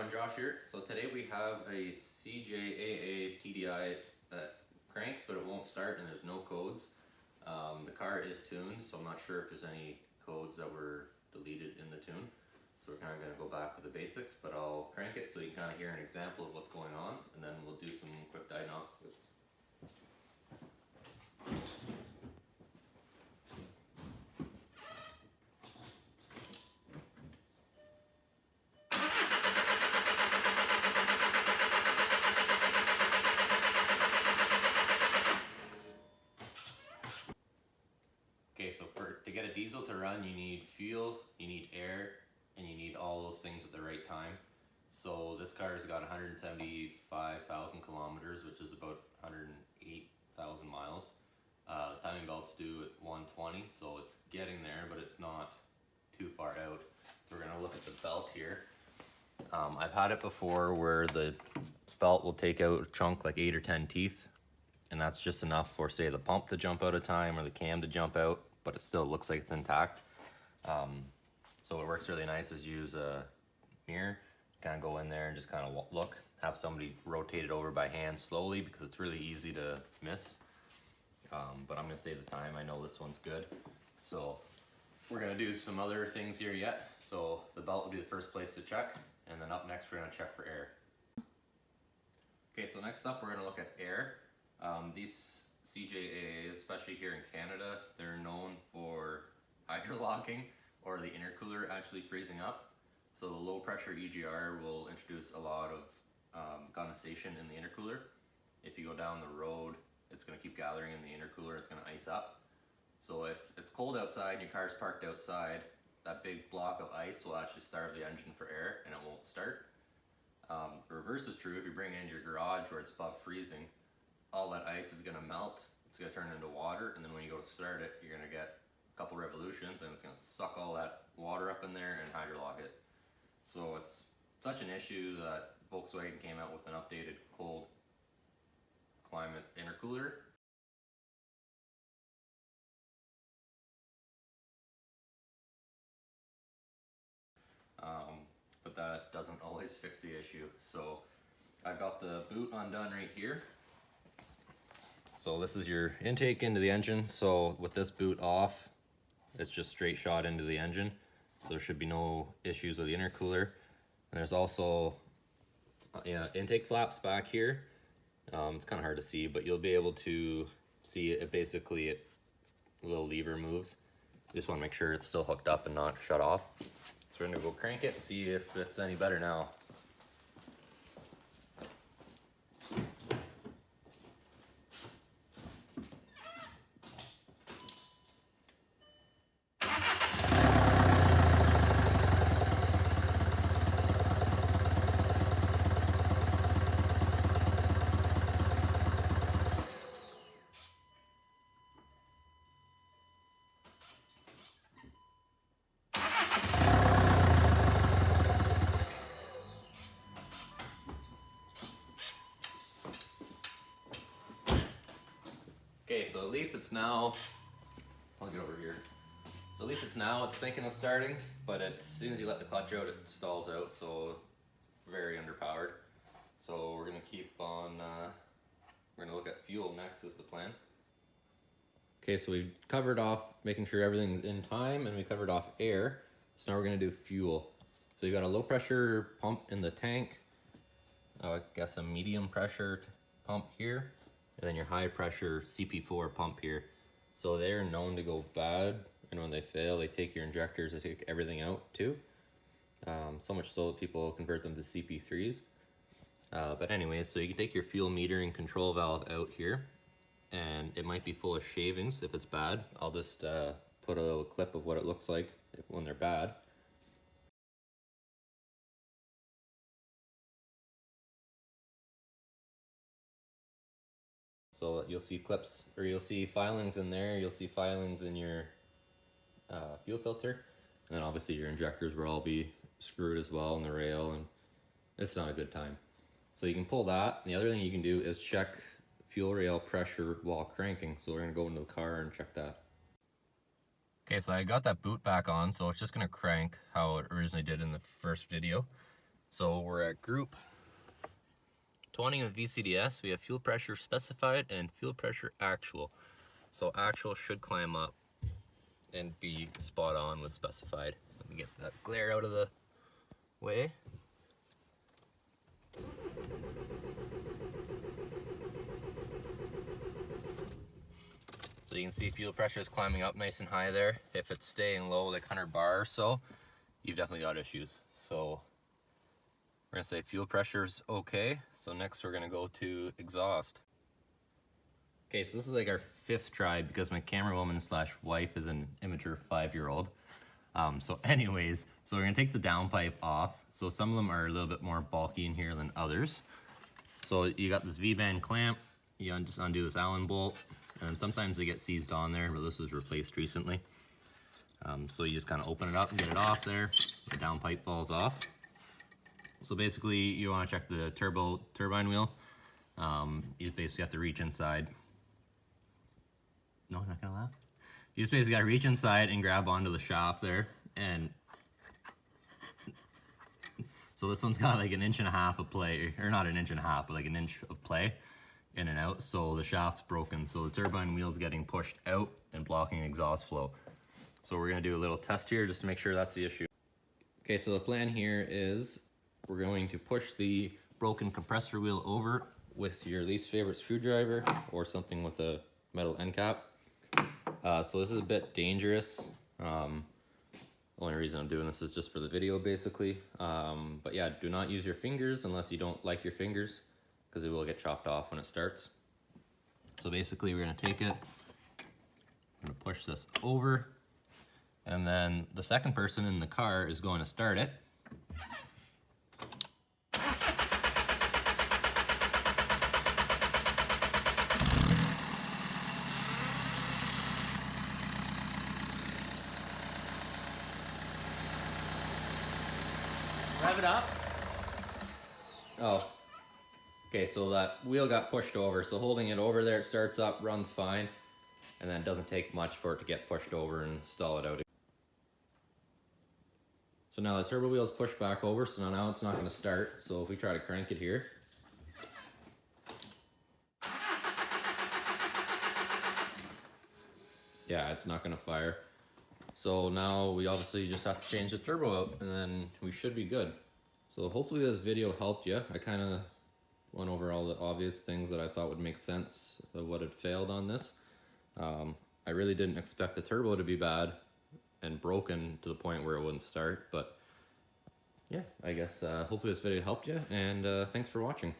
everyone, Josh here. So today we have a CJAA TDI that cranks but it won't start and there's no codes. The car is tuned, so I'm not sure if there's any codes that were deleted in the tune. So we're kind of going to go back with the basics, but I'll crank it so you can kind of hear an example of what's going on, and then we'll do some quick diagnostics. Okay, so to get a diesel to run, you need fuel, you need air, and you need all those things at the right time. So this car's got 175,000 kilometers, which is about 108,000 miles. The timing belt's due at 120, so it's getting there, but it's not too far out. So we're gonna look at the belt here. I've had it before where the belt will take out a chunk like 8 or 10 teeth, and that's just enough for, say, the pump to jump out of time or the cam to jump out, but it still looks like it's intact. So it works really nice is use a mirror, kind of go in there and just kind of look, have somebody rotate it over by hand slowly because it's really easy to miss. But I'm gonna save the time. I know this one's good. So we're gonna do some other things here yet. So the belt will be the first place to check, and then up next we're gonna check for air. Okay, so next up we're gonna look at air. These CJAAs, especially here in Canada, they're known for hydrolocking or the intercooler actually freezing up. So the low pressure EGR will introduce a lot of condensation in the intercooler. If you go down the road, it's going to keep gathering in the intercooler, it's going to ice up. So if it's cold outside and your car's parked outside, that big block of ice will actually starve the engine for air and it won't start. The reverse is true. If you bring it into your garage where it's above freezing, all that ice is going to melt, it's going to turn into water, and then when you go to start it, you're going to get a couple revolutions and it's going to suck all that water up in there and hydrolock it. So it's such an issue that Volkswagen came out with an updated cold climate intercooler. But that doesn't always fix the issue. So I got the boot undone right here. So this is your intake into the engine. So with this boot off, it's just straight shot into the engine. So there should be no issues with the intercooler. And there's also intake flaps back here. It's kind of hard to see, but you'll be able to see it. Basically, a little lever moves. You just want to make sure it's still hooked up and not shut off. So we're gonna go crank it and see if it's any better now. Okay, so at least it's now, I'll get over here. So at least it's thinking of starting, but as soon as you let the clutch out, it stalls out, so very underpowered. So we're gonna keep on, we're gonna look at fuel next is the plan. Okay, so we covered off making sure everything's in time, and we covered off air. So now we're gonna do fuel. So you got a low pressure pump in the tank, I guess a medium pressure pump here, and then your high pressure CP4 pump here. So they're known to go bad, and when they fail, they take your injectors, they take everything out too. So much so that people convert them to CP3s. But anyways, so you can take your fuel metering control valve out here, and it might be full of shavings if it's bad. I'll just put a little clip of what it looks like when they're bad. So you'll see clips, or you'll see filings in there, you'll see filings in your fuel filter, and then obviously your injectors will all be screwed as well in the rail, and it's not a good time. So you can pull that, and the other thing you can do is check fuel rail pressure while cranking. So we're gonna go into the car and check that. Okay, so I got that boot back on, so it's just gonna crank how it originally did in the first video. So we're at group 20 with VCDS. We have fuel pressure specified and fuel pressure actual. So actual should climb up and be spot on with specified. Let me get that glare out of the way. So you can see fuel pressure is climbing up nice and high there. If it's staying low, like 100 bar or so, you've definitely got issues. So we're gonna say fuel pressure's okay. So next we're gonna go to exhaust. Okay, so this is like our 5th try because my camera woman slash wife is an immature 5-year-old. So anyways, so we're gonna take the downpipe off. So some of them are a little bit more bulky in here than others. So you got this V-band clamp, you just undo this Allen bolt, and sometimes they get seized on there, but this was replaced recently. So you just kind of open it up and get it off there. The downpipe falls off. So basically you want to check the turbine wheel. You basically have to reach inside. No, I'm not gonna laugh. You just basically gotta reach inside and grab onto the shaft there, and so this one's got like 1.5 inches of play, or not 1.5 inches, but like 1 inch of play in and out. So the shaft's broken, so the turbine wheel's getting pushed out and blocking exhaust flow. So we're gonna do a little test here just to make sure that's the issue. Okay, so the plan here is we're going to push the broken compressor wheel over with your least favorite screwdriver or something with a metal end cap. So this is a bit dangerous. The only reason I'm doing this is just for the video basically. But yeah, do not use your fingers unless you don't like your fingers, because it will get chopped off when it starts. So basically we're gonna take it, I'm gonna push this over, and then the second person in the car is going to start it. Rev it up. Oh, okay, so that wheel got pushed over, so holding it over there, it starts up, runs fine, and then it doesn't take much for it to get pushed over and stall it out. So now the turbo wheel is pushed back over, so now it's not going to start. So if we try to crank it here, yeah, it's not going to fire. So now we obviously just have to change the turbo out, and then we should be good. So hopefully this video helped you. I kind of went over all the obvious things that I thought would make sense of what had failed on this. I really didn't expect the turbo to be bad and broken to the point where it wouldn't start, but yeah, I guess hopefully this video helped you, and thanks for watching.